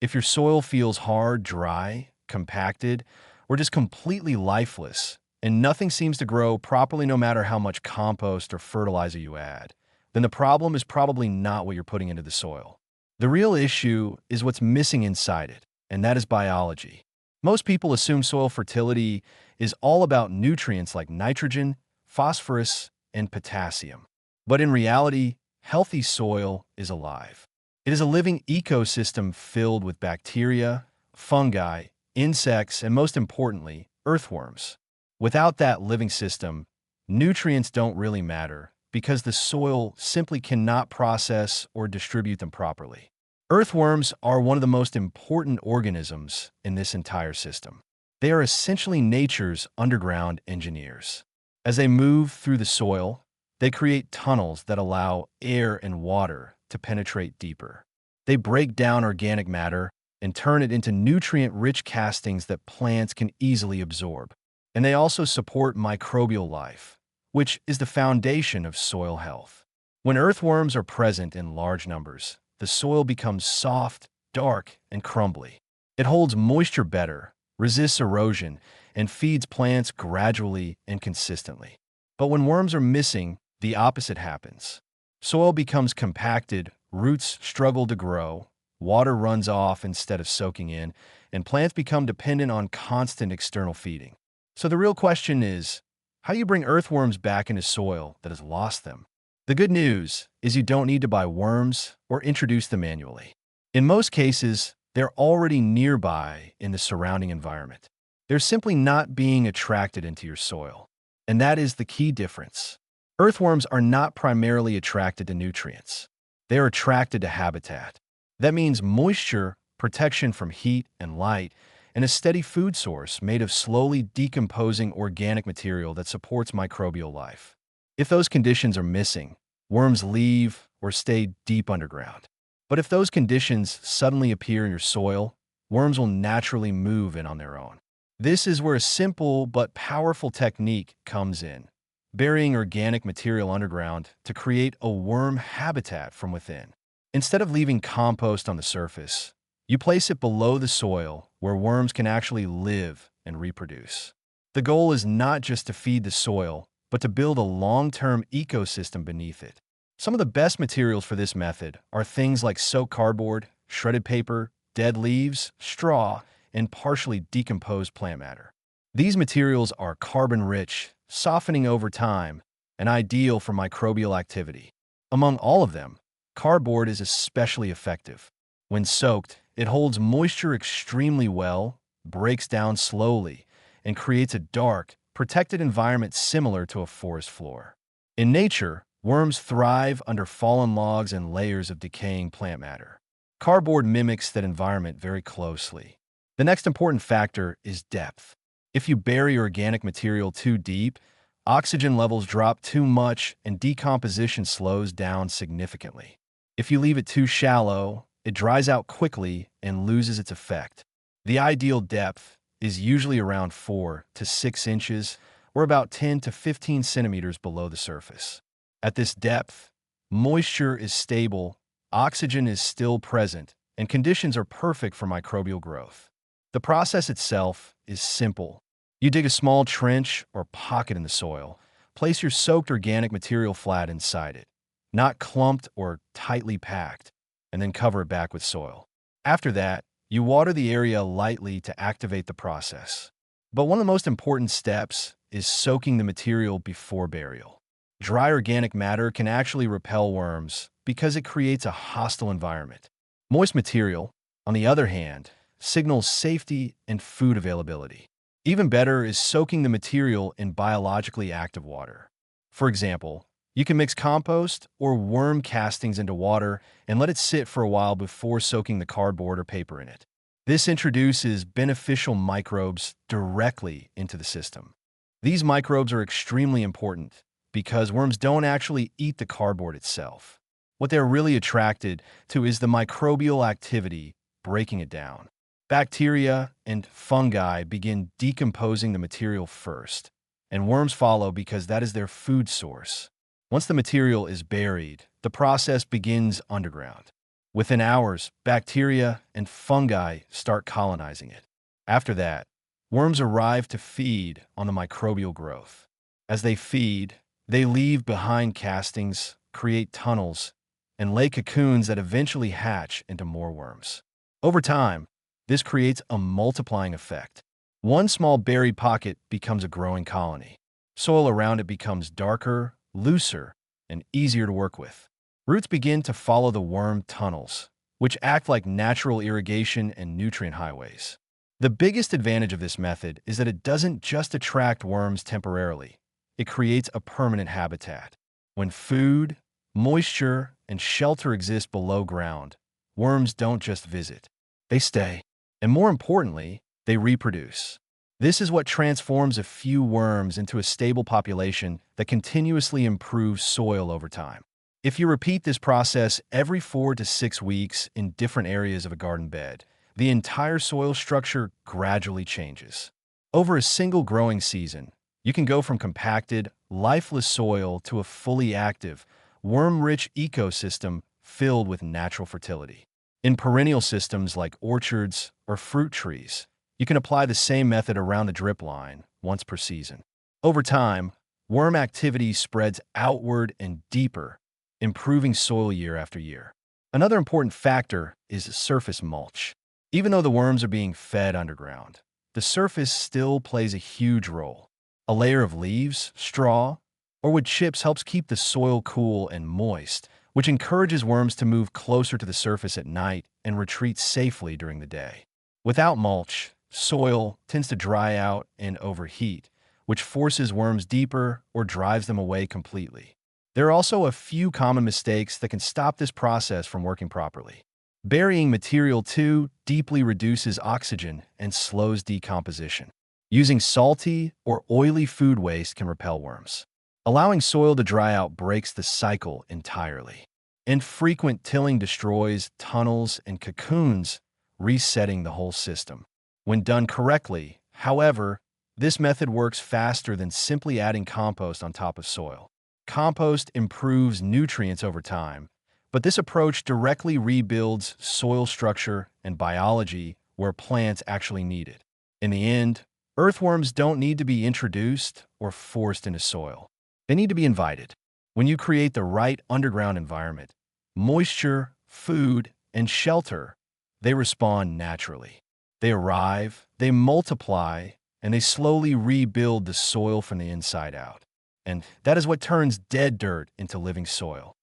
If your soil feels hard, dry, compacted, or just completely lifeless, and nothing seems to grow properly no matter how much compost or fertilizer you add, then the problem is probably not what you're putting into the soil. The real issue is what's missing inside it, and that is biology. Most people assume soil fertility is all about nutrients like nitrogen, phosphorus, and potassium. But in reality, healthy soil is alive. It is a living ecosystem filled with bacteria, fungi, insects, and most importantly, earthworms. Without that living system, nutrients don't really matter because the soil simply cannot process or distribute them properly. Earthworms are one of the most important organisms in this entire system. They are essentially nature's underground engineers. As they move through the soil, they create tunnels that allow air and water to penetrate deeper. They break down organic matter and turn it into nutrient-rich castings that plants can easily absorb. And they also support microbial life, which is the foundation of soil health. When earthworms are present in large numbers, the soil becomes soft, dark, and crumbly. It holds moisture better, resists erosion, and feeds plants gradually and consistently. But when worms are missing, the opposite happens. Soil becomes compacted, roots struggle to grow, water runs off instead of soaking in, and plants become dependent on constant external feeding. So the real question is, how do you bring earthworms back into soil that has lost them? The good news is you don't need to buy worms or introduce them manually. In most cases, they're already nearby in the surrounding environment. They're simply not being attracted into your soil. And that is the key difference. Earthworms are not primarily attracted to nutrients. They are attracted to habitat. That means moisture, protection from heat and light, and a steady food source made of slowly decomposing organic material that supports microbial life. If those conditions are missing, worms leave or stay deep underground. But if those conditions suddenly appear in your soil, worms will naturally move in on their own. This is where a simple but powerful technique comes in, burying organic material underground to create a worm habitat from within. Instead of leaving compost on the surface, you place it below the soil where worms can actually live and reproduce. The goal is not just to feed the soil, but to build a long-term ecosystem beneath it. Some of the best materials for this method are things like soaked cardboard, shredded paper, dead leaves, straw, and partially decomposed plant matter. These materials are carbon-rich, softening over time, and ideal for microbial activity. Among all of them, cardboard is especially effective. When soaked, it holds moisture extremely well, breaks down slowly, and creates a dark, protected environment similar to a forest floor. In nature, worms thrive under fallen logs and layers of decaying plant matter. Cardboard mimics that environment very closely. The next important factor is depth. If you bury organic material too deep, oxygen levels drop too much and decomposition slows down significantly. If you leave it too shallow, it dries out quickly and loses its effect. The ideal depth is usually around 4 to 6 inches or about 10 to 15 centimeters below the surface. At this depth, moisture is stable, oxygen is still present, and conditions are perfect for microbial growth. The process itself is simple. You dig a small trench or pocket in the soil, place your soaked organic material flat inside it, not clumped or tightly packed, and then cover it back with soil. After that, you water the area lightly to activate the process. But one of the most important steps is soaking the material before burial. Dry organic matter can actually repel worms because it creates a hostile environment. Moist material, on the other hand, signals safety and food availability. Even better is soaking the material in biologically active water. For example, you can mix compost or worm castings into water and let it sit for a while before soaking the cardboard or paper in it. This introduces beneficial microbes directly into the system. These microbes are extremely important because worms don't actually eat the cardboard itself. What they're really attracted to is the microbial activity breaking it down. Bacteria and fungi begin decomposing the material first, and worms follow because that is their food source. Once the material is buried, the process begins underground. Within hours, bacteria and fungi start colonizing it. After that, worms arrive to feed on the microbial growth. As they feed, they leave behind castings, create tunnels, and lay cocoons that eventually hatch into more worms. Over time, this creates a multiplying effect. One small buried pocket becomes a growing colony. Soil around it becomes darker, looser, and easier to work with. Roots begin to follow the worm tunnels, which act like natural irrigation and nutrient highways. The biggest advantage of this method is that it doesn't just attract worms temporarily. It creates a permanent habitat. When food, moisture, and shelter exist below ground, worms don't just visit. They stay. And more importantly, they reproduce. This is what transforms a few worms into a stable population that continuously improves soil over time. If you repeat this process every 4 to 6 weeks in different areas of a garden bed, the entire soil structure gradually changes. Over a single growing season, you can go from compacted, lifeless soil to a fully active, worm-rich ecosystem filled with natural fertility. In perennial systems like orchards or fruit trees, you can apply the same method around the drip line once per season. Over time, worm activity spreads outward and deeper, improving soil year after year. Another important factor is surface mulch. Even though the worms are being fed underground, the surface still plays a huge role. A layer of leaves, straw, or wood chips helps keep the soil cool and moist, which encourages worms to move closer to the surface at night and retreat safely during the day. Without mulch, soil tends to dry out and overheat, which forces worms deeper or drives them away completely. There are also a few common mistakes that can stop this process from working properly. Burying material too deeply reduces oxygen and slows decomposition. Using salty or oily food waste can repel worms. Allowing soil to dry out breaks the cycle entirely. Infrequent tilling destroys tunnels and cocoons, resetting the whole system. When done correctly, however, this method works faster than simply adding compost on top of soil. Compost improves nutrients over time, but this approach directly rebuilds soil structure and biology where plants actually need it. In the end, earthworms don't need to be introduced or forced into soil. They need to be invited. When you create the right underground environment, moisture, food, and shelter, they respond naturally. They arrive, they multiply, and they slowly rebuild the soil from the inside out. And that is what turns dead dirt into living soil.